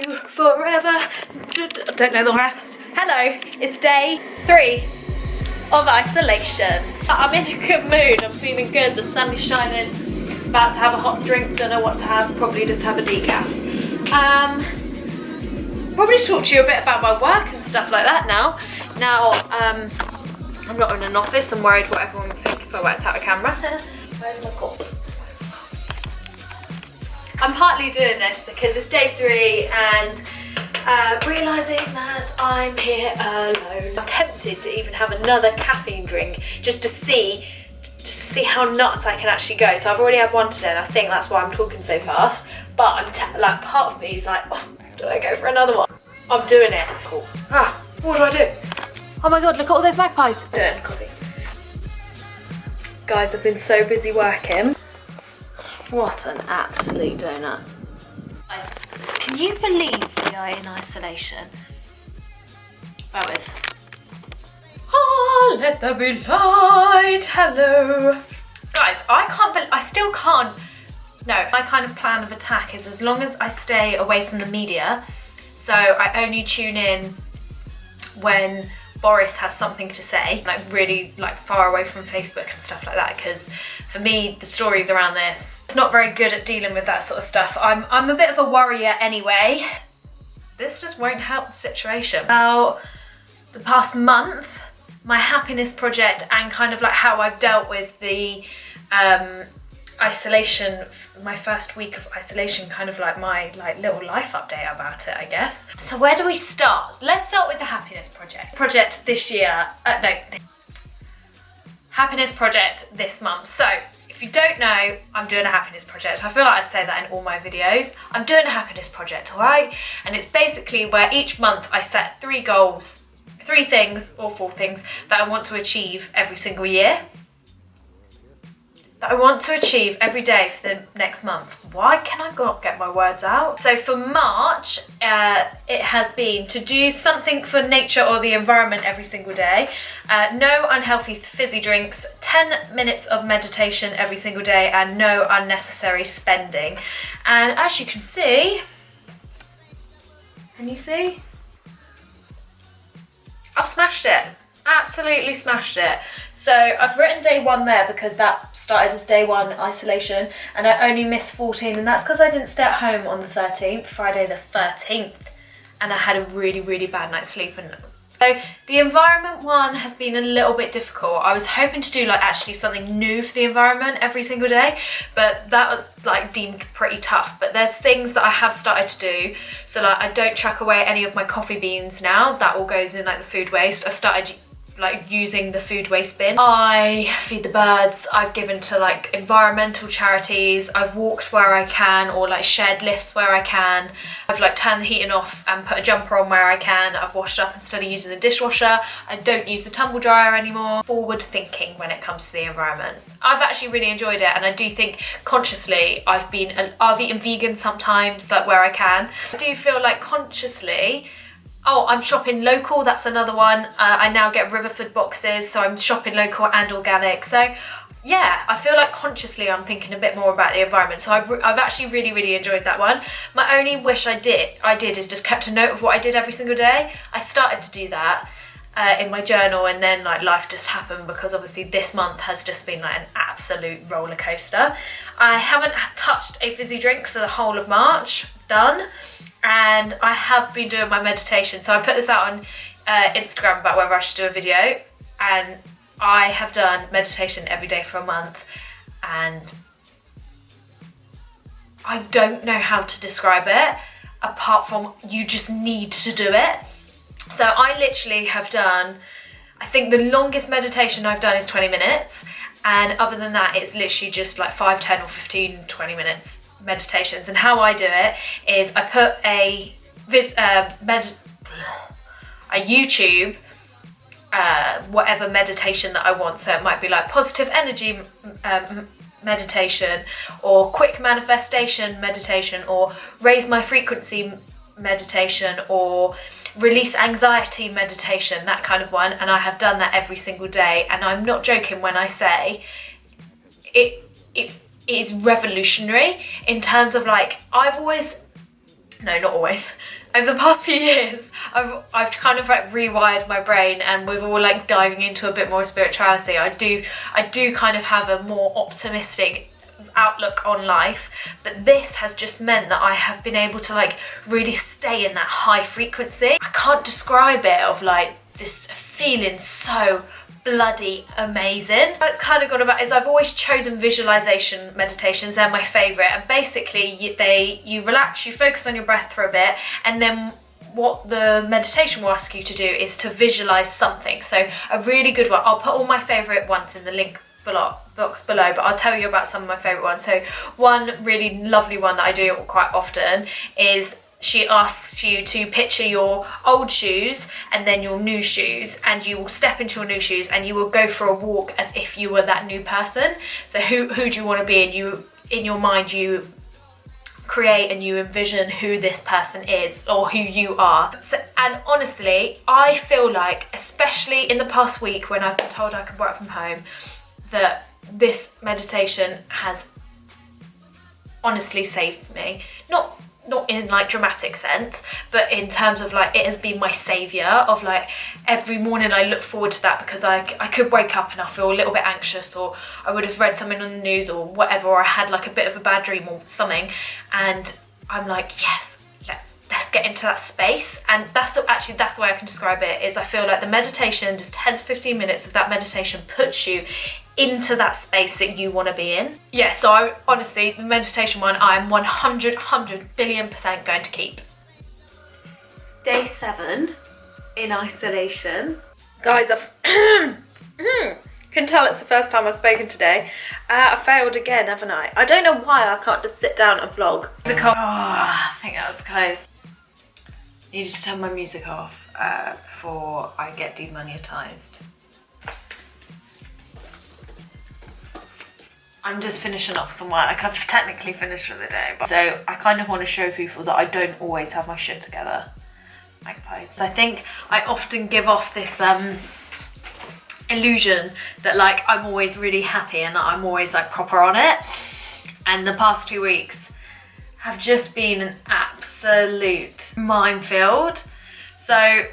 you forever. I don't know the rest. Hello, it's day 3 of isolation. I'm in a good mood, I'm feeling good, the sun is shining, about to have a hot drink, don't know what to have, probably just have a decaf. Probably talk to you a bit about my work and stuff like that now. I'm not in an office, I'm worried what everyone would think if I worked out a camera. Where's my cup? I'm partly doing this because it's day 3 and realising that I'm here alone. I'm tempted to even have another caffeine drink just to see how nuts I can actually go. So I've already had one today and I think that's why I'm talking so fast. But like part of me is like, oh, do I go for another one? I'm doing it. Cool. What do I do? Oh my god, look at all those magpies. Doing coffee. Guys, I've been so busy working. What an absolute donut. Guys, can you believe we are in isolation? Bear with. Oh, let there be light. Hello. Guys, I still can't. No, my kind of plan of attack is as long as I stay away from the media, so I only tune in when Boris has something to say, like really like far away from Facebook and stuff like that, because for me the stories around this, it's not very good at dealing with that sort of stuff. I'm a bit of a worrier anyway. This just won't help the situation. About the past month, my happiness project and kind of like how I've dealt with the isolation, my first week of isolation, kind of like my little life update about it, I guess. So where do we start? Let's start with the happiness project this year. Happiness project this month. So if you don't know, I'm doing a happiness project. I feel like I say that in all my videos. I'm doing a happiness project, all right? And it's basically where each month I set 3 goals, 3 things or 4 things that I want to achieve every single year. That I want to achieve every day for the next month. Why can I not get my words out? So for March, it has been to do something for nature or the environment every single day, no unhealthy fizzy drinks, 10 minutes of meditation every single day, and no unnecessary spending. And as you can see, I've smashed it. Absolutely smashed it. So I've written day 1 there because that started as day 1 isolation, and I only missed 14, and that's because I didn't stay at home on the 13th, Friday the 13th, and I had a really, really bad night's sleep. And so the environment one has been a little bit difficult. I was hoping to do like actually something new for the environment every single day, but that was like deemed pretty tough. But there's things that I have started to do. So like I don't chuck away any of my coffee beans now. That all goes in like the food waste. I've started like using the food waste bin. I feed the birds, I've given to like environmental charities, I've walked where I can, or like shared lifts where I can. I've like turned the heating off and put a jumper on where I can. I've washed up instead of using the dishwasher. I don't use the tumble dryer anymore. Forward thinking when it comes to the environment. I've actually really enjoyed it, and I do think consciously I've eaten vegan sometimes, like where I can. I do feel like consciously, oh, I'm shopping local, that's another one. I now get Riverford boxes, so I'm shopping local and organic. So yeah, I feel like consciously I'm thinking a bit more about the environment. So I've actually really, really enjoyed that one. My only wish I did is just kept a note of what I did every single day. I started to do that in my journal, and then like life just happened, because obviously this month has just been like an absolute roller coaster. I haven't touched a fizzy drink for the whole of March, done. And I have been doing my meditation. So I put this out on Instagram about whether I should do a video, and I have done meditation every day for a month, and I don't know how to describe it apart from you just need to do it. So I literally have done, I think the longest meditation I've done is 20 minutes, and other than that it's literally just like 5, 10 or 15, 20 minutes meditations. And how I do it is I put a YouTube whatever meditation that I want. So it might be like positive energy meditation, or quick manifestation meditation, or raise my frequency meditation, or release anxiety meditation, that kind of one. And I have done that every single day, and I'm not joking when I say it is revolutionary in terms of like, I've always no, not always. Over the past few years, I've kind of like rewired my brain, and with all like diving into a bit more spirituality, I do kind of have a more optimistic outlook on life, but this has just meant that I have been able to like really stay in that high frequency. I can't describe it, of like just feeling so bloody amazing. What it's kind of gone about is I've always chosen visualization meditations. They're my favorite, and basically you relax, you focus on your breath for a bit, and then what the meditation will ask you to do is to visualize something. So a really good one, I'll put all my favorite ones in the link box below, but I'll tell you about some of my favorite ones. So one really lovely one that I do quite often is she asks you to picture your old shoes and then your new shoes, and you will step into your new shoes and you will go for a walk as if you were that new person. So who do you want to be? And you, in your mind, you create and you envision who this person is or who you are. So, and honestly, I feel like, especially in the past week when I've been told I could work from home, that this meditation has honestly saved me. Not in like dramatic sense, but in terms of like it has been my saviour of like every morning I look forward to that, because I could wake up and I feel a little bit anxious, or I would have read something on the news or whatever, or I had like a bit of a bad dream or something, and I'm like, yes, let's get into that space. And that's the way I can describe it, is I feel like the meditation, just 10 to 15 minutes of that meditation puts you into that space that you want to be in. Yeah, so honestly, the meditation one, I'm 100 billion% going to keep. Day 7 in isolation. Guys, I've can tell it's the first time I've spoken today. I failed again, haven't I? I don't know why I can't just sit down and vlog. Oh, I think that was close. Needed to turn my music off before I get demonetized. I'm just finishing up some work. I've technically finished for the day, but so I kind of want to show people that I don't always have my shit together. Magpies. I think I often give off this illusion that like I'm always really happy and that I'm always like proper on it. And the past 2 weeks have just been an absolute minefield. So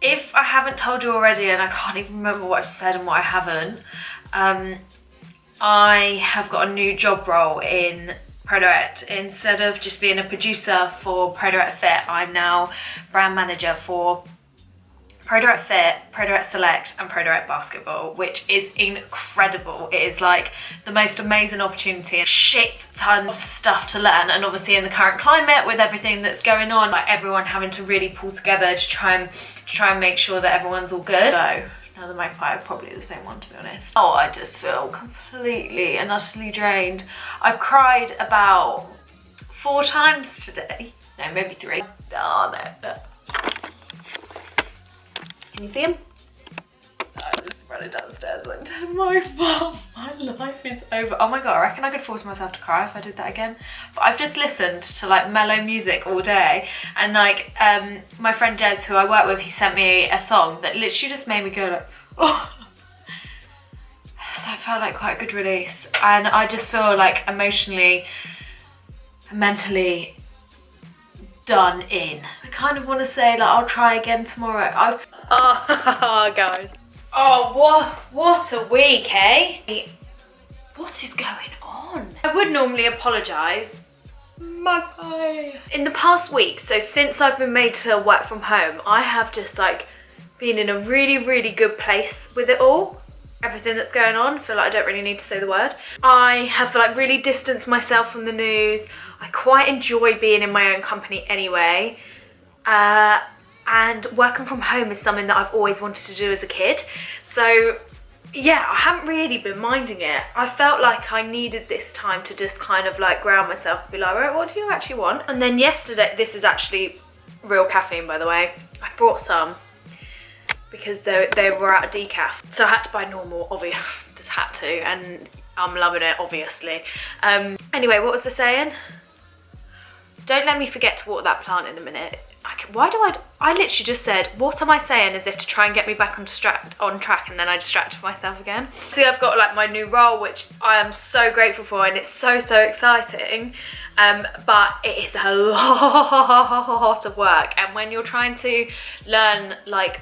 if I haven't told you already, and I can't even remember what I've said and what I haven't, I have got a new job role in Prodirect. Instead of just being a producer for Prodirect Fit, I'm now brand manager for Prodirect Fit, Prodirect Select and Prodirect Basketball, which is incredible. It is like the most amazing opportunity and shit ton of stuff to learn. And obviously in the current climate with everything that's going on, like everyone having to really pull together to try and make sure that everyone's all good. So now the magpie are probably the same one, to be honest. Oh, I just feel completely and utterly drained. I've cried about 4 times today. No, maybe 3. Oh, no. Can you see him? I was running downstairs like, my mum, my life is over. Oh my God, I reckon I could force myself to cry if I did that again. But I've just listened to like mellow music all day, and like my friend Jez, who I work with, he sent me a song that literally just made me go like, oh. So I felt like quite a good release, and I just feel like emotionally and mentally done in. I kind of want to say like I'll try again tomorrow. Oh, guys. Oh, what a week, eh? What is going on? I would normally apologise. Magpie. In the past week, so since I've been made to work from home, I have just like been in a really, really good place with it all. Everything that's going on. I feel like I don't really need to say the word. I have like really distanced myself from the news. I quite enjoy being in my own company anyway. And working from home is something that I've always wanted to do as a kid. So yeah, I haven't really been minding it. I felt like I needed this time to just kind of like ground myself and be like, right, what do you actually want? And then yesterday, this is actually real caffeine, by the way. I brought some because they were out of decaf. So I had to buy normal, obviously, just had to, and I'm loving it, obviously. Anyway, what was the saying? Don't let me forget to water that plant in a minute. I literally just said, what am I saying, as if to try and get me back on track, and then I distracted myself again. See, I've got like my new role, which I am so grateful for, and it's so exciting. but it is a lot of work. And when you're trying to learn like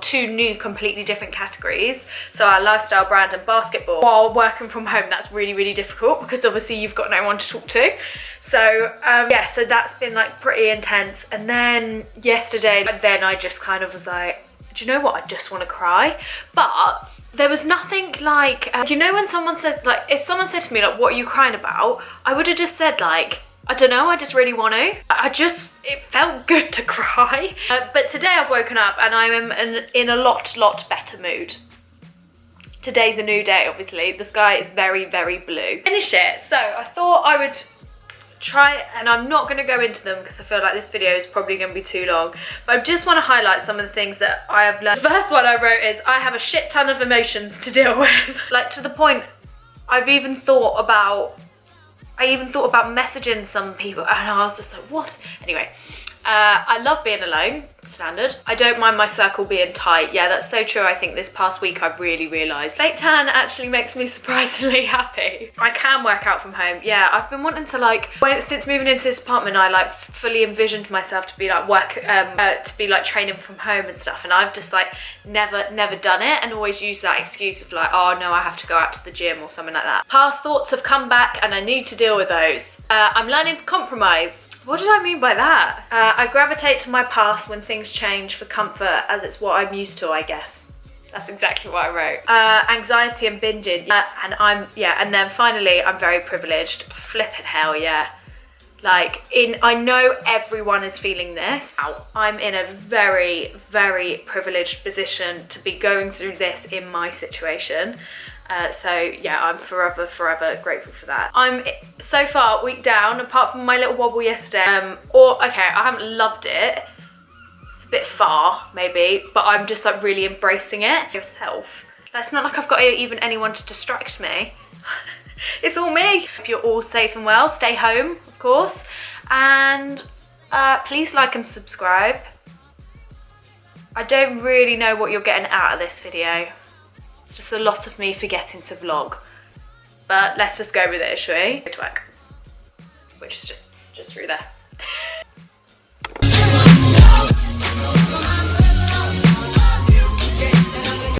two new completely different categories, so our lifestyle brand and basketball, while working from home, that's really, really difficult because obviously you've got no one to talk to. So yeah, so that's been like pretty intense. And then yesterday, then I just kind of was like, do you know what, I just want to cry. But there was nothing like, you know when someone says, like, if someone said to me, like, what are you crying about? I would have just said, like, I don't know, I just really want to. It felt good to cry. But today I've woken up and I'm in a lot better mood. Today's a new day, obviously. The sky is very, very blue. Finish it. So I thought I would try, and I'm not going to go into them because I feel like this video is probably going to be too long, but I just want to highlight some of the things that I have learned. The first one I wrote is, I have a shit ton of emotions to deal with. Like, to the point I even thought about messaging some people, and I was just like, what? Anyway, I love being alone, standard. I don't mind my circle being tight. Yeah, that's so true. I think this past week I've really realised late tan actually makes me surprisingly happy. I can work out from home. Yeah, I've been wanting to, like, since moving into this apartment, I like fully envisioned myself to be like to be like training from home and stuff, and I've just like never done it, and always use that excuse of like, oh no, I have to go out to the gym or something like that. Past thoughts have come back and I need to deal with those. I'm learning to compromise. What did I mean by that? I gravitate to my past when things change for comfort, as it's what I'm used to, I guess. That's exactly what I wrote. Anxiety and binging. And then finally, I'm very privileged. Flippin' hell yeah. Like, I know everyone is feeling this. I'm in a very, very privileged position to be going through this in my situation. So yeah, I'm forever grateful for that. I'm so far week down, apart from my little wobble yesterday. Okay, I haven't loved it. It's a bit far, maybe, but I'm just like really embracing it. Yourself. It's not like I've got even anyone to distract me. It's all me. Hope you're all safe and well. Stay home, of course. And please like and subscribe. I don't really know what you're getting out of this video. It's just a lot of me forgetting to vlog. But let's just go with it, shall we? Go to work. Which is just through there.